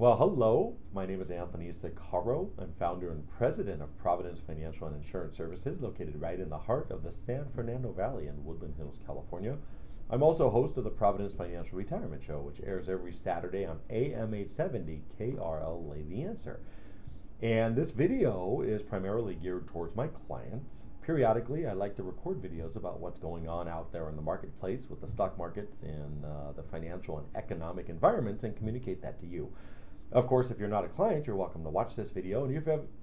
Well, hello. My name is Anthony Sicaro. I'm founder and president of Providence Financial and Insurance Services, located right in the heart of the San Fernando Valley in Woodland Hills, California. I'm also host of the Providence Financial Retirement Show, which airs every Saturday on AM 870 KRL Lay the Answer. And this video is primarily geared towards my clients. Periodically, I like to record videos about what's going on out there in the marketplace with the stock markets and the financial and economic environments and communicate that to you. Of course, if you're not a client, you're welcome to watch this video. And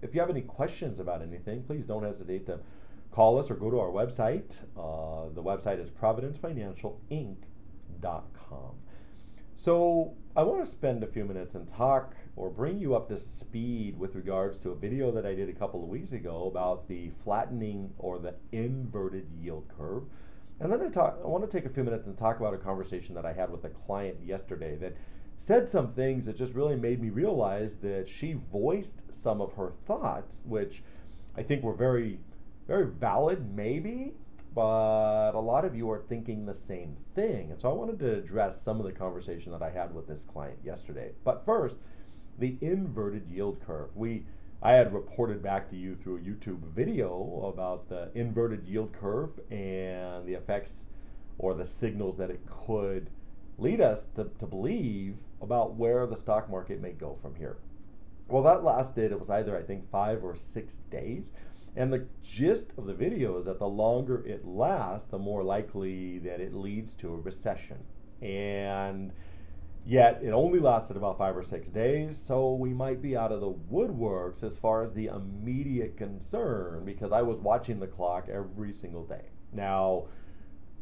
if you have any questions about anything, please don't hesitate to call us or go to our website. The website is providencefinancialinc.com. So I want to spend a few minutes and talk or bring you up to speed with regards to a video that I did a couple of weeks ago about the flattening or the inverted yield curve. And then I want to take a few minutes and talk about a conversation that I had with a client yesterday that said some things that just really made me realize that she voiced some of her thoughts, which I think were very, very valid, maybe, but a lot of you are thinking the same thing. And so I wanted to address some of the conversation that I had with this client yesterday. But first, the inverted yield curve. I had reported back to you through a YouTube video about the inverted yield curve and the effects or the signals that it could lead us to believe about where the stock market may go from here. Well, that lasted, it was either I think 5 or 6 days. And the gist of the video is that the longer it lasts, the more likely that it leads to a recession. And yet it only lasted about 5 or 6 days, so we might be out of the woodworks as far as the immediate concern, because I was watching the clock every single day. Now,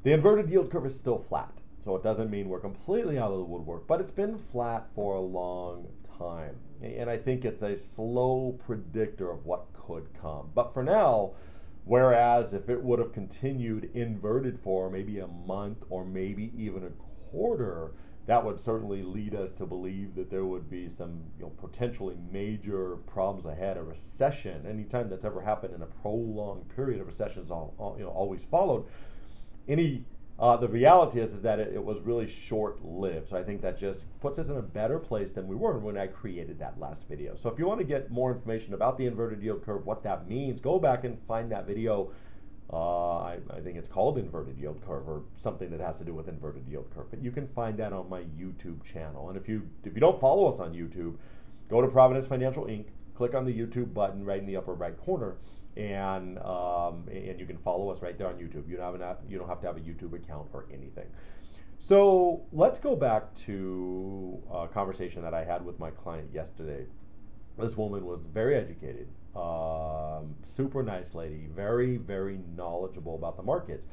the inverted yield curve is still flat. So it doesn't mean we're completely out of the woodwork, but it's been flat for a long time. And I think it's a slow predictor of what could come. But for now, whereas if it would have continued inverted for maybe a month or maybe even a quarter, that would certainly lead us to believe that there would be some potentially major problems ahead, a recession. Anytime that's ever happened in a prolonged period of recessions, always followed. The reality is that it was really short-lived. So I think that just puts us in a better place than we were when I created that last video. So if you want to get more information about the inverted yield curve, what that means, go back and find that video. I think it's called Inverted Yield Curve or something that has to do with inverted yield curve. But you can find that on my YouTube channel. And if you don't follow us on YouTube, go to Providence Financial Inc., click on the YouTube button right in the upper right corner, and you can follow us right there on YouTube. You don't have to have a YouTube account or anything. So let's go back to a conversation that I had with my client yesterday. This woman was very educated, super nice lady, very, very knowledgeable about the markets.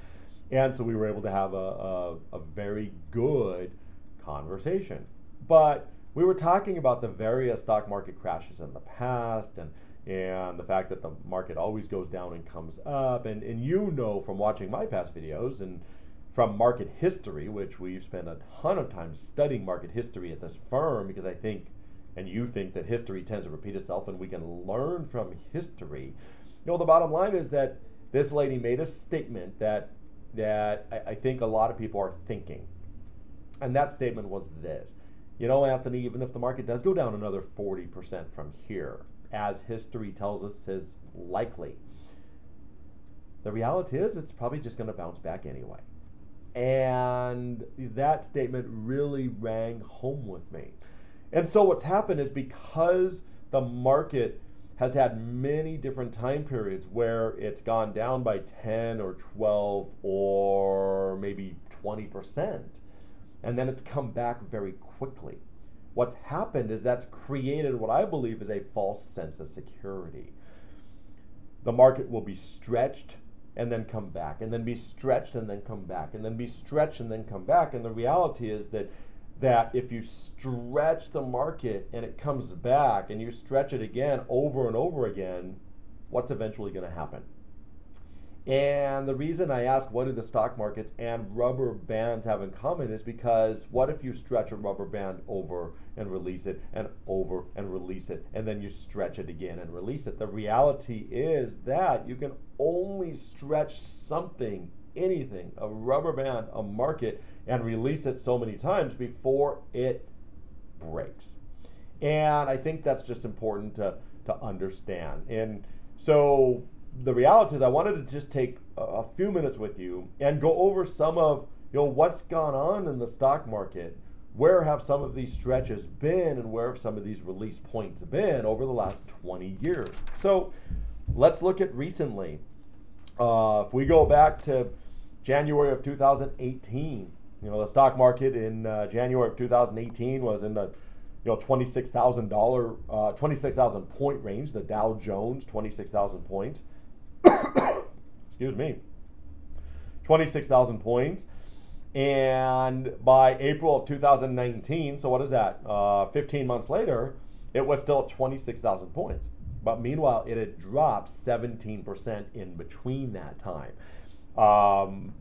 And so we were able to have a very good conversation. But we were talking about the various stock market crashes in the past and the fact that the market always goes down and comes up. And from watching my past videos and from market history, which we've spent a ton of time studying market history at this firm, because I think, and you think, that history tends to repeat itself and we can learn from history. The bottom line is that this lady made a statement that I think a lot of people are thinking. And that statement was this: Anthony, even if the market does go down another 40% from here, as history tells us is likely, the reality is it's probably just going to bounce back anyway. And that statement really rang home with me. And so what's happened is, because the market has had many different time periods where it's gone down by 10 or 12 or maybe 20%, and then it's come back very quickly. What's happened is that's created what I believe is a false sense of security. The market will be stretched and then come back, and then be stretched and then come back, and then be stretched and then come back. And the reality is that if you stretch the market and it comes back and you stretch it again over and over again, what's eventually going to happen? And the reason I ask what do the stock markets and rubber bands have in common is because what if you stretch a rubber band over and release it and over and release it, and then you stretch it again and release it? The reality is that you can only stretch something, anything, a rubber band, a market, and release it so many times before it breaks. And I think that's just important to understand. And so the reality is I wanted to just take a few minutes with you and go over some of what's gone on in the stock market. Where have some of these stretches been, and where have some of these release points been over the last 20 years? So let's look at recently. If we go back to January of 2018, the stock market in January of 2018 was in the $26,000 26,000 point range. The Dow Jones, 26,000 points. Excuse me, 26,000 points. And by April of 2019, so what is that? 15 months later, it was still at 26,000 points. But meanwhile, it had dropped 17% in between that time.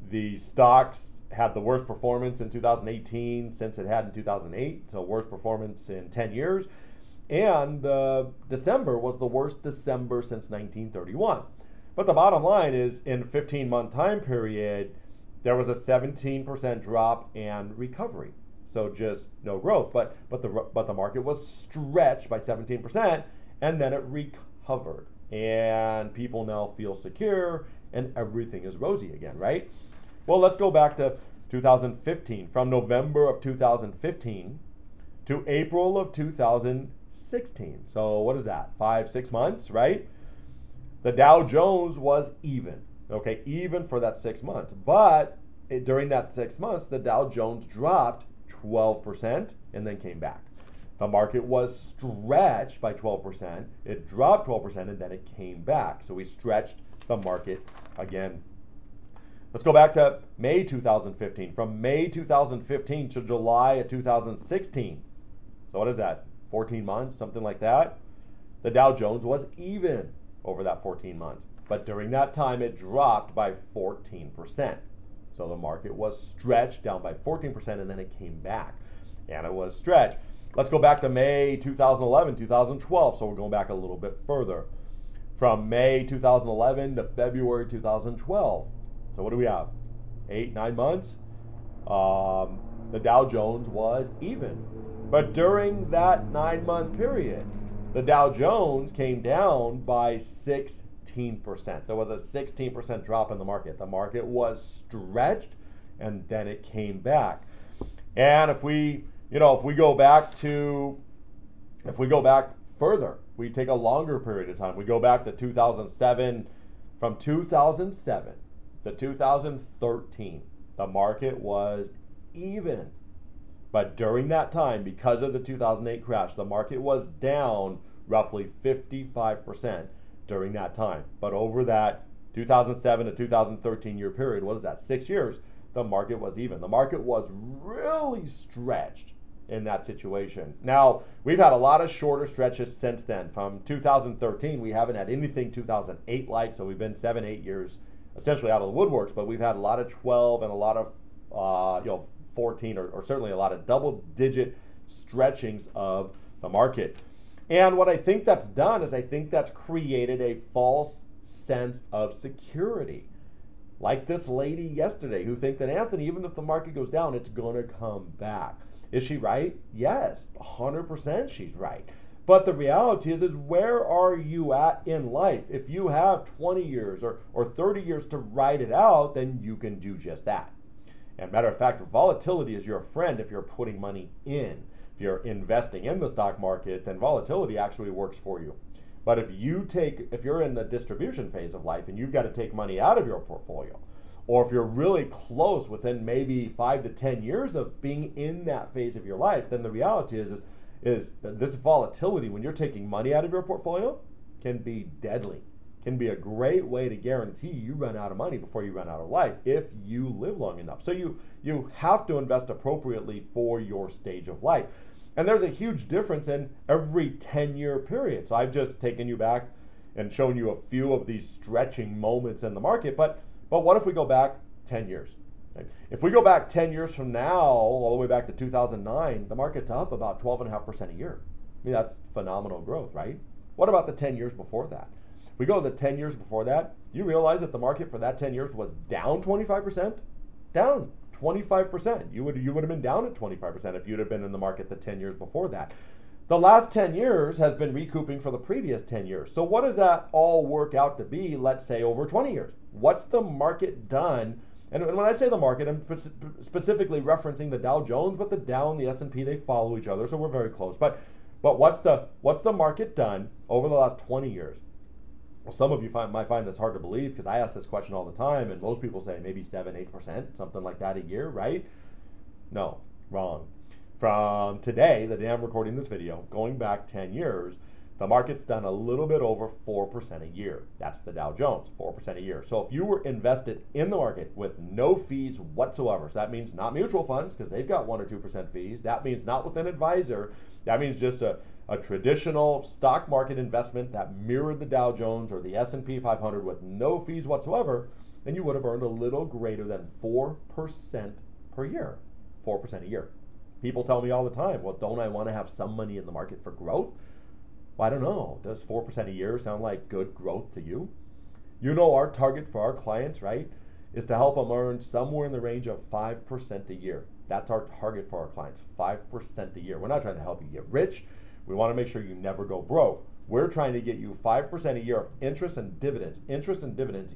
The stocks had the worst performance in 2018 since it had in 2008, so worst performance in 10 years. And December was the worst December since 1931. But the bottom line is, in a 15-month time period, there was a 17% drop and recovery. So just no growth. But the market was stretched by 17%, and then it recovered. And people now feel secure, and everything is rosy again, right? Well, let's go back to 2015. From November of 2015 to April of 2016. So what is that? 5-6 months, right? The Dow Jones was even. Okay, even for that 6 months. But during that 6 months, the Dow Jones dropped 12% and then came back. The market was stretched by 12%. It dropped 12% and then it came back. So we stretched the market again. Let's go back to May 2015. From May 2015 to July of 2016. So what is that? 14 months, something like that. The Dow Jones was even over that 14 months. But during that time, it dropped by 14%. So the market was stretched down by 14% and then it came back. And it was stretched. Let's go back to May 2011, 2012. So we're going back a little bit further. From May 2011 to February 2012. So what do we have? 8-9 months? The Dow Jones was even. But during that 9-month period, the Dow Jones came down by 16%. There was a 16% drop in the market. The market was stretched and then it came back. And if we go back further, we take a longer period of time. We go back to 2007. From 2007 to 2013, the market was even. But during that time, because of the 2008 crash, the market was down roughly 55% during that time. But over that 2007 to 2013 year period, what is that, 6 years, the market was even. The market was really stretched in that situation. Now, we've had a lot of shorter stretches since then. From 2013, we haven't had anything 2008-like, so we've been 7-8 years essentially out of the woodworks, but we've had a lot of 12 and a lot of 14 or certainly a lot of double-digit stretchings of the market. And what I think that's done is I think that's created a false sense of security. Like this lady yesterday who thinks that, Anthony, even if the market goes down, it's going to come back. Is she right? Yes, 100% she's right. But the reality is where are you at in life? If you have 20 years or 30 years to ride it out, then you can do just that. And matter of fact, volatility is your friend if you're putting money in. If you're investing in the stock market, then volatility actually works for you. But if you're in the distribution phase of life and you've got to take money out of your portfolio, or if you're really close within maybe 5 to 10 years of being in that phase of your life, then the reality is this volatility, when you're taking money out of your portfolio, can be deadly. Can be a great way to guarantee you run out of money before you run out of life if you live long enough. So you have to invest appropriately for your stage of life. And there's a huge difference in every 10-year period. So I've just taken you back and shown you a few of these stretching moments in the market. But what if we go back 10 years? Right? If we go back 10 years from now, all the way back to 2009, the market's up about 12.5% a year. I mean, that's phenomenal growth, right? What about the 10 years before that? If we go to the 10 years before that, you realize that the market for that 10 years was down 25%? Down 25%. You would have been down at 25% if you'd have been in the market the 10 years before that. The last 10 years has been recouping for the previous 10 years. So what does that all work out to be, let's say, over 20 years? What's the market done? And when I say the market, I'm specifically referencing the Dow Jones, but the Dow and the S&P, they follow each other, so we're very close. But what's the market done over the last 20 years? Well, some of you might find this hard to believe because I ask this question all the time, and most people say maybe 7-8%, something like that a year, right? No, wrong. From today, the day I'm recording this video, going back 10 years, the market's done a little bit over 4% a year. That's the Dow Jones, 4% a year. So if you were invested in the market with no fees whatsoever, so that means not mutual funds because they've got 1 or 2% fees. That means not with an advisor. That means just a traditional stock market investment that mirrored the Dow Jones or the S&P 500 with no fees whatsoever, then you would have earned a little greater than 4% per year. 4% a year. People tell me all the time, well, don't I want to have some money in the market for growth? Well, I don't know. Does 4% a year sound like good growth to you? You know, our target for our clients, right, is to help them earn somewhere in the range of 5% a year. That's our target for our clients, 5% a year. We're not trying to help you get rich. We want to make sure you never go broke. We're trying to get you 5% a year of interest and dividends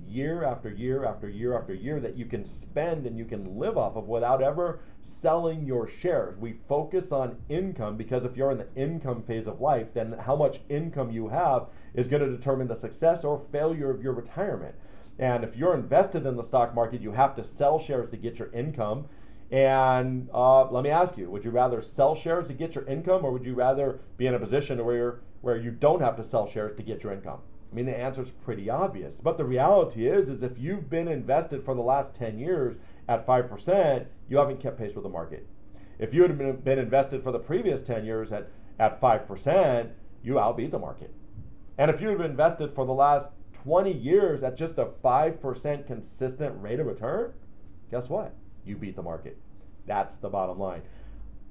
year after year after year after year that you can spend and you can live off of without ever selling your shares. We focus on income because if you're in the income phase of life, then how much income you have is going to determine the success or failure of your retirement. And if you're invested in the stock market, you have to sell shares to get your income. And let me ask you, would you rather sell shares to get your income, or would you rather be in a position where you don't have to sell shares to get your income? I mean, the answer is pretty obvious. But the reality is if you've been invested for the last 10 years at 5%, you haven't kept pace with the market. If you had been invested for the previous 10 years at 5%, you outbeat the market. And if you had been invested for the last 20 years at just a 5% consistent rate of return, guess what? You beat the market. That's the bottom line.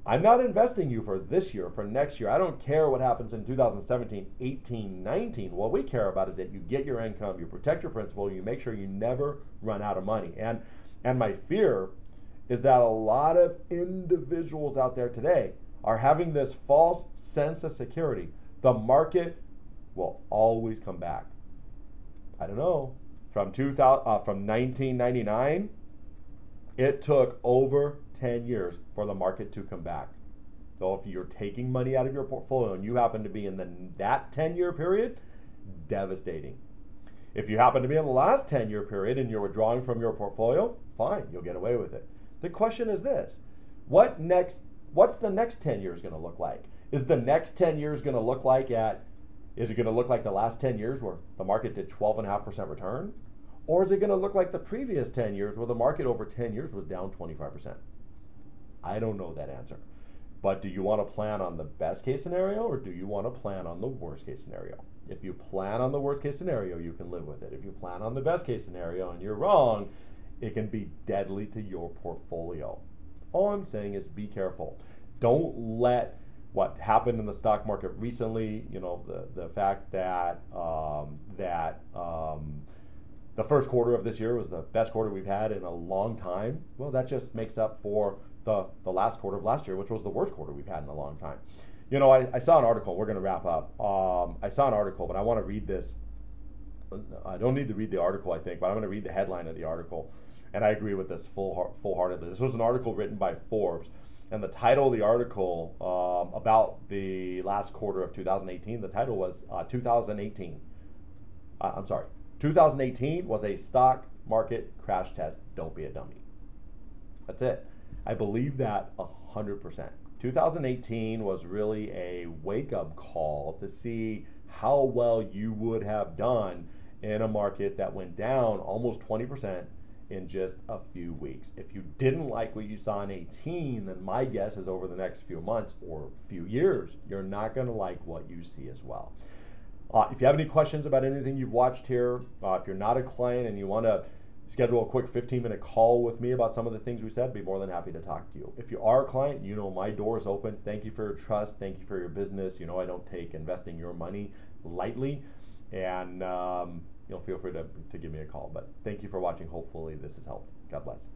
I'm not investing you for this year, for next year. I don't care what happens in 2017, 18, 19. What we care about is that you get your income, you protect your principal, you make sure you never run out of money. And my fear is that a lot of individuals out there today are having this false sense of security. The market will always come back. I don't know. From 1999, it took over 10 years for the market to come back. So if you're taking money out of your portfolio and you happen to be in that 10-year period, devastating. If you happen to be in the last 10-year period and you're withdrawing from your portfolio, fine, you'll get away with it. The question is this: what's the next 10 years going to look like? Is the next 10 years going to look like the last 10 years where the market did 12.5% return? Or is it going to look like the previous 10 years where the market over 10 years was down 25%? I don't know that answer. But do you want to plan on the best case scenario, or do you want to plan on the worst case scenario? If you plan on the worst case scenario, you can live with it. If you plan on the best case scenario and you're wrong, it can be deadly to your portfolio. All I'm saying is be careful. Don't let what happened in the stock market recently, the fact that the first quarter of this year was the best quarter we've had in a long time. Well, that just makes up for the last quarter of last year, which was the worst quarter we've had in a long time. I saw an article. We're going to wrap up. I saw an article, but I want to read this. I don't need to read the article, I think, but I'm going to read the headline of the article. And I agree with this full-heartedly. This was an article written by Forbes. And the title of the article about the last quarter of 2018, the title was 2018 was a stock market crash test. Don't be a dummy. That's it. I believe that 100%. 2018 was really a wake-up call to see how well you would have done in a market that went down almost 20% in just a few weeks. If you didn't like what you saw in 18, then my guess is over the next few months or few years, you're not going to like what you see as well. If you have any questions about anything you've watched here, if you're not a client and you want to schedule a quick 15-minute call with me about some of the things we said, be more than happy to talk to you. If you are a client, my door is open. Thank you for your trust. Thank you for your business. I don't take investing your money lightly. And feel free to give me a call. But thank you for watching. Hopefully this has helped. God bless.